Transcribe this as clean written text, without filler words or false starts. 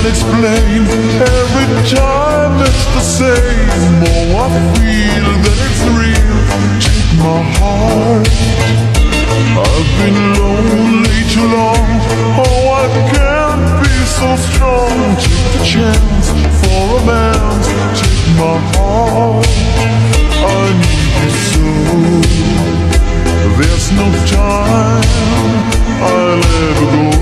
explain. Every time it's the same. Oh, I feel that it's real. Take my heart. I've been lonely too long. Oh, I can't be so strong. Take the chance for a man. Take my heart. I need you so. There's no time. I'll ever go.